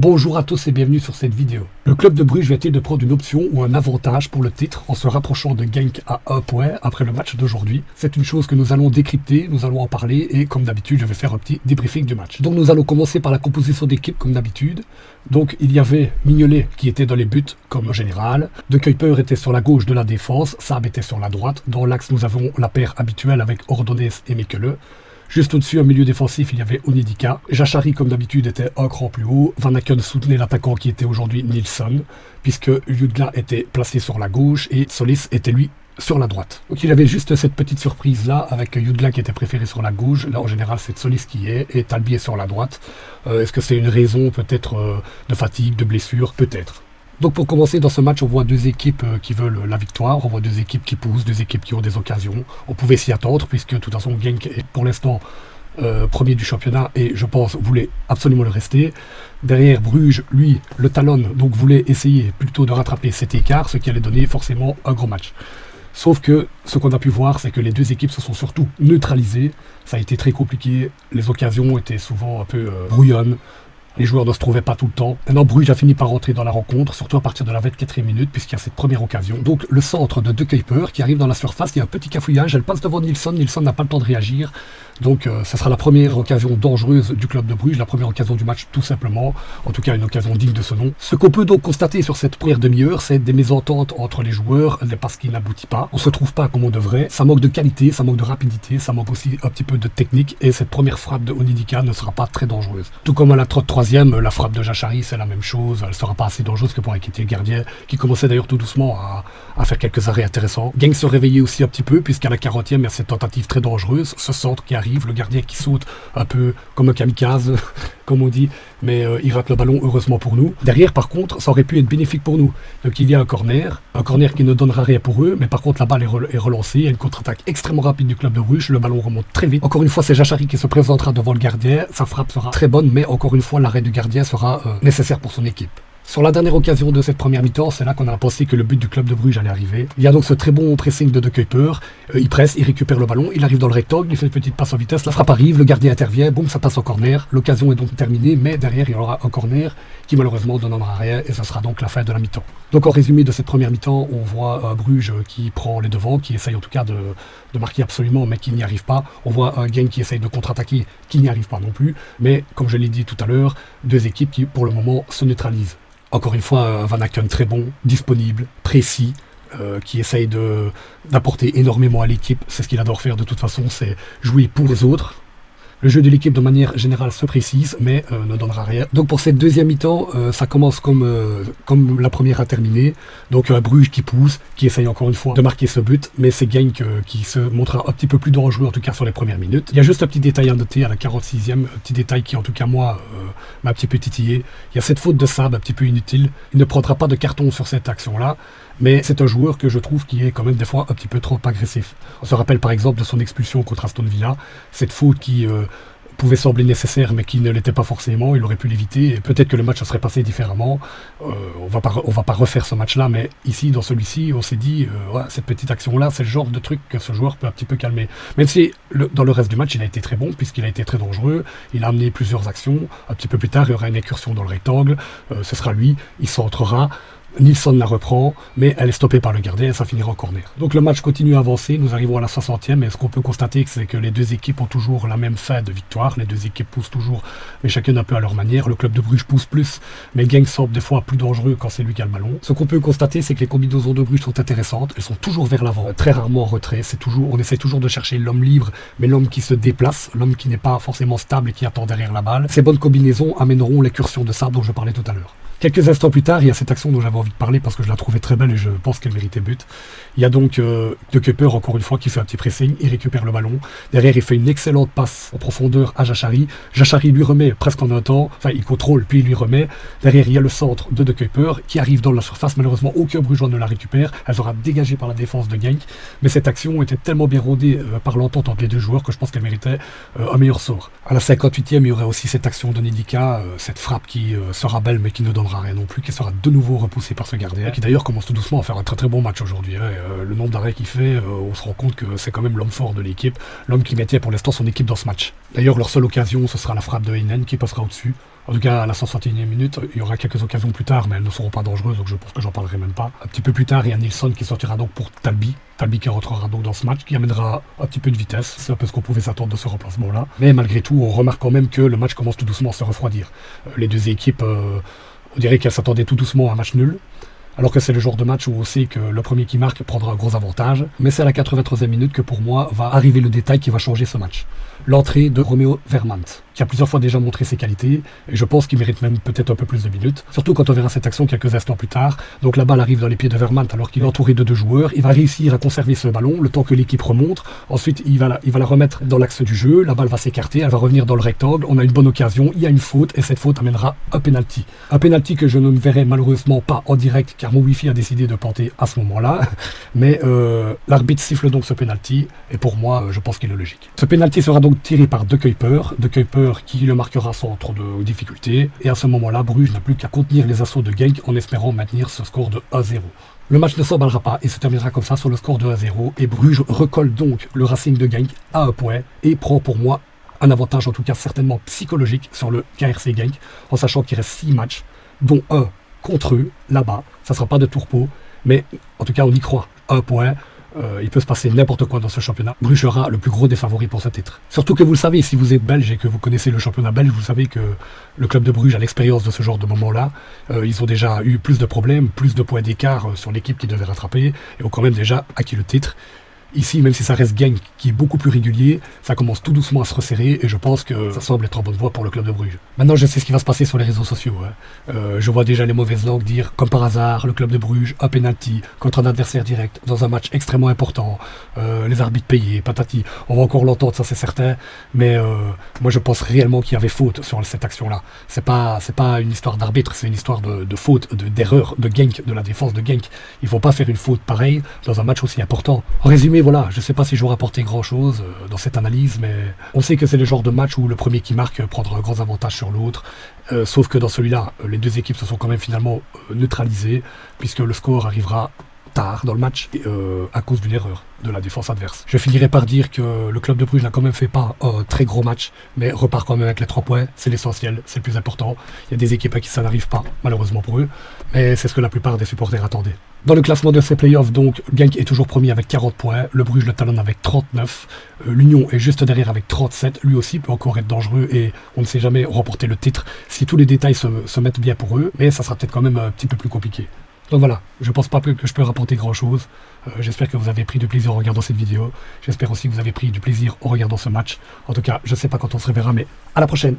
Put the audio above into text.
Bonjour à tous et bienvenue sur cette vidéo. Le club de Bruges vient-il de prendre une option ou un avantage pour le titre en se rapprochant de Genk à 1 point après le match d'aujourd'hui? C'est une chose que nous allons décrypter, nous allons en parler et comme d'habitude je vais faire un petit débriefing du match. Donc nous allons commencer par la composition d'équipe comme d'habitude. Donc il y avait Mignolet qui était dans les buts comme général, De Kuyper était sur la gauche de la défense, Saab était sur la droite. Dans l'axe nous avons la paire habituelle avec Ordonez et Mekele. Juste au-dessus, en milieu défensif, il y avait Onyedika. Jachary, comme d'habitude, était un cran plus haut. Van Aken soutenait l'attaquant qui était aujourd'hui Nilsson, puisque Jutgla était placé sur la gauche et Solis était, lui, sur la droite. Donc il avait juste cette petite surprise-là, avec Jutgla qui était préféré sur la gauche. Là, en général, c'est Solis qui est, et Talbi est sur la droite. Est-ce que c'est une raison, peut-être, de fatigue, de blessure? Peut-être. Donc pour commencer dans ce match, on voit deux équipes qui veulent la victoire, on voit deux équipes qui poussent, deux équipes qui ont des occasions. On pouvait s'y attendre puisque de toute façon Genk est pour l'instant premier du championnat et je pense voulait absolument le rester. Derrière Bruges, lui, le talonne, donc voulait essayer plutôt de rattraper cet écart, ce qui allait donner forcément un gros match. Sauf que ce qu'on a pu voir, c'est que les deux équipes se sont surtout neutralisées. Ça a été très compliqué, les occasions étaient souvent un peu brouillonnes. Les joueurs ne se trouvaient pas tout le temps. Maintenant, Bruges a fini par rentrer dans la rencontre, surtout à partir de la 24e minute, puisqu'il y a cette première occasion. Donc, le centre de De Kuyper qui arrive dans la surface, il y a un petit cafouillage, elle passe devant Nilsson, Nilsson n'a pas le temps de réagir. Donc, ce sera la première occasion dangereuse du club de Bruges, la première occasion du match, tout simplement. En tout cas, une occasion digne de ce nom. Ce qu'on peut donc constater sur cette première demi-heure, c'est des mésententes entre les joueurs, des passes qui n'aboutissent pas. On se trouve pas comme on devrait. Ça manque de qualité, ça manque de rapidité, ça manque aussi un petit peu de technique. Et cette première frappe de Onyedika ne sera pas très dangereuse. Tout comme à la 33e, la frappe de Jachary, c'est la même chose. Elle ne sera pas assez dangereuse que pour inquiéter le gardien, qui commençait d'ailleurs tout doucement à faire quelques arrêts intéressants. Genk se réveillait aussi un petit peu, puisqu'à la 40e, il y a cette tentative très dangereuse. Ce centre qui arrive, le gardien qui saute un peu comme un kamikaze, comme on dit, mais il rate le ballon, heureusement pour nous. Derrière, par contre, ça aurait pu être bénéfique pour nous. Donc il y a un corner qui ne donnera rien pour eux, mais par contre la balle est relancée, il y a une contre-attaque extrêmement rapide du club de Bruges, le ballon remonte très vite. Encore une fois, c'est Jachary qui se présentera devant le gardien, sa frappe sera très bonne, mais encore une fois, l'arrêt du gardien sera nécessaire pour son équipe. Sur la dernière occasion de cette première mi-temps, c'est là qu'on a pensé que le but du club de Bruges allait arriver. Il y a donc ce très bon pressing de Kuyper. Il presse, il récupère le ballon, il arrive dans le rectangle, il fait une petite passe en vitesse, la frappe arrive, le gardien intervient, boum, ça passe au corner. L'occasion est donc terminée, mais derrière il y aura un corner qui malheureusement ne donnera rien et ce sera donc la fin de la mi-temps. Donc en résumé de cette première mi-temps, on voit Bruges qui prend les devants, qui essaye en tout cas de marquer absolument, mais qui n'y arrive pas. On voit un Genk qui essaye de contre-attaquer, qui n'y arrive pas non plus. Mais comme je l'ai dit tout à l'heure, deux équipes qui pour le moment se neutralisent. Encore une fois, Van Aken très bon, disponible, précis, qui essaye d'apporter énormément à l'équipe. C'est ce qu'il adore faire de toute façon, c'est jouer pour les autres. Le jeu de l'équipe de manière générale se précise, mais ne donnera rien. Donc pour cette deuxième mi-temps, ça commence comme la première a terminé. Donc Bruges qui pousse, qui essaye encore une fois de marquer ce but, mais c'est Genk qui se montrera un petit peu plus dangereux, en tout cas sur les premières minutes. Il y a juste un petit détail à noter à la 46e, un petit détail qui en tout cas moi m'a un petit peu titillé. Il y a cette faute de Saab un petit peu inutile. Il ne prendra pas de carton sur cette action-là. Mais c'est un joueur que je trouve qui est quand même des fois un petit peu trop agressif. On se rappelle par exemple de son expulsion contre Aston Villa, cette faute qui pouvait sembler nécessaire mais qui ne l'était pas forcément, il aurait pu l'éviter et peut-être que le match se serait passé différemment. On va pas refaire ce match-là, mais ici, dans celui-ci, on s'est dit, ouais, cette petite action-là, c'est le genre de truc que ce joueur peut un petit peu calmer. Même si dans le reste du match, il a été très bon, puisqu'il a été très dangereux, il a amené plusieurs actions. Un petit peu plus tard, il y aura une incursion dans le rectangle, ce sera lui, il centrera. Nilsson la reprend, mais elle est stoppée par le gardien et ça finira en corner. Donc le match continue à avancer, nous arrivons à la 60e et ce qu'on peut constater, c'est que les deux équipes ont toujours la même fin de victoire, les deux équipes poussent toujours, mais chacune un peu à leur manière. Le club de Bruges pousse plus, mais Genk semble des fois plus dangereux quand c'est lui qui a le ballon. Ce qu'on peut constater, c'est que les combinaisons de Bruges sont intéressantes, elles sont toujours vers l'avant, très rarement en retrait, on essaie toujours de chercher l'homme libre, mais l'homme qui se déplace, l'homme qui n'est pas forcément stable et qui attend derrière la balle. Ces bonnes combinaisons amèneront l'incursion de Saab dont je parlais tout à l'heure. Quelques instants plus tard, il y a cette action dont j'avais envie de parler parce que je la trouvais très belle et je pense qu'elle méritait but. Il y a donc De Kuyper, encore une fois, qui fait un petit pressing, il récupère le ballon. Derrière, il fait une excellente passe en profondeur à Jachary. Jachary lui remet presque en un temps, enfin il contrôle puis il lui remet. Derrière, il y a le centre de Kuyper qui arrive dans la surface. Malheureusement, aucun Brugeois ne la récupère. Elle sera dégagée par la défense de Genk. Mais cette action était tellement bien rodée par l'entente entre les deux joueurs que je pense qu'elle méritait un meilleur sort. À la 58e, il y aurait aussi cette action de Onyedika, cette frappe qui sera belle mais qui ne donnera rien non plus, qui sera de nouveau repoussée blessé par ce gardien, qui d'ailleurs commence tout doucement à faire un très très bon match aujourd'hui. Hein. Le nombre d'arrêts qu'il fait, on se rend compte que c'est quand même l'homme fort de l'équipe, l'homme qui mettait pour l'instant son équipe dans ce match. D'ailleurs, leur seule occasion, ce sera la frappe de Heinen qui passera au-dessus. En tout cas, à la 161e minute, il y aura quelques occasions plus tard, mais elles ne seront pas dangereuses, donc je pense que j'en parlerai même pas. Un petit peu plus tard, il y a Nilsson qui sortira donc pour Talbi. Talbi qui rentrera donc dans ce match, qui amènera un petit peu de vitesse. C'est un peu ce qu'on pouvait s'attendre de ce remplacement-là. Mais malgré tout, on remarque quand même que le match commence tout doucement à se refroidir. Les deux équipes, on dirait qu'elles s'attendaient tout doucement à un match nul. Alors que c'est le genre de match où on sait que le premier qui marque prendra un gros avantage. Mais c'est à la 93e minute que pour moi va arriver le détail qui va changer ce match. L'entrée de Romeo Vermaat, qui a plusieurs fois déjà montré ses qualités, et je pense qu'il mérite même peut-être un peu plus de minutes, surtout quand on verra cette action quelques instants plus tard. Donc la balle arrive dans les pieds de Vermaat alors qu'il est entouré de deux joueurs, il va réussir à conserver ce ballon le temps que l'équipe remonte, ensuite il va la remettre dans l'axe du jeu, la balle va s'écarter, elle va revenir dans le rectangle, on a une bonne occasion, il y a une faute, et cette faute amènera un penalty. Un penalty que je ne verrai malheureusement pas en direct, car mon Wi-Fi a décidé de planter à ce moment-là, mais l'arbitre siffle donc ce penalty, et pour moi, je pense qu'il est logique. Ce penalty sera donc tiré par De Kuyper qui le marquera sans trop de difficultés. Et à ce moment-là, Bruges n'a plus qu'à contenir les assauts de Genk en espérant maintenir ce score de 1-0. Le match ne s'emballera pas et se terminera comme ça sur le score de 1-0. Et Bruges recolle donc le Racing de Genk à un point et prend pour moi un avantage, en tout cas certainement psychologique, sur le KRC Genk, en sachant qu'il reste 6 matchs, dont un contre eux, là-bas. Ça ne sera pas de tourpeau, mais en tout cas on y croit. Un point. Il peut se passer n'importe quoi dans ce championnat. Bruges sera le plus gros des favoris pour ce titre. Surtout que vous le savez, si vous êtes belge et que vous connaissez le championnat belge, vous savez que le club de Bruges a l'expérience de ce genre de moment-là. Ils ont déjà eu plus de problèmes, plus de points d'écart sur l'équipe qui devait rattraper et ont quand même déjà acquis le titre. Ici, même si ça reste Genk qui est beaucoup plus régulier, ça commence tout doucement à se resserrer et je pense que ça semble être en bonne voie pour le club de Bruges. Maintenant, je sais ce qui va se passer sur les réseaux sociaux. Hein. Je vois déjà les mauvaises langues dire, comme par hasard, le club de Bruges, un penalty contre un adversaire direct dans un match extrêmement important, les arbitres payés, patati. On va encore l'entendre, ça c'est certain, mais moi je pense réellement qu'il y avait faute sur cette action-là. C'est pas une histoire d'arbitre, c'est une histoire de faute, d'erreur de Genk, de la défense de Genk. Il ne faut pas faire une faute pareille dans un match aussi important. En résumé, voilà, je ne sais pas si j'aurais apporté grand-chose dans cette analyse, mais on sait que c'est le genre de match où le premier qui marque prendra un grand avantage sur l'autre. Sauf que dans celui-là, les deux équipes se sont quand même finalement neutralisées, puisque le score arrivera tard dans le match à cause d'une erreur de la défense adverse. Je finirai par dire que le club de Bruges n'a quand même fait pas un très gros match, mais repart quand même avec les 3 points, c'est l'essentiel, c'est le plus important. Il y a des équipes à qui ça n'arrive pas, malheureusement pour eux, mais c'est ce que la plupart des supporters attendaient. Dans le classement de ces playoffs, donc, Genk est toujours premier avec 40 points, le Bruges le talonne avec 39, l'Union est juste derrière avec 37, lui aussi peut encore être dangereux et on ne sait jamais remporter le titre si tous les détails se mettent bien pour eux, mais ça sera peut-être quand même un petit peu plus compliqué. Donc voilà, je pense pas que je peux rapporter grand chose. J'espère que vous avez pris du plaisir en regardant cette vidéo. J'espère aussi que vous avez pris du plaisir en regardant ce match. En tout cas, je sais pas quand on se reverra, mais à la prochaine!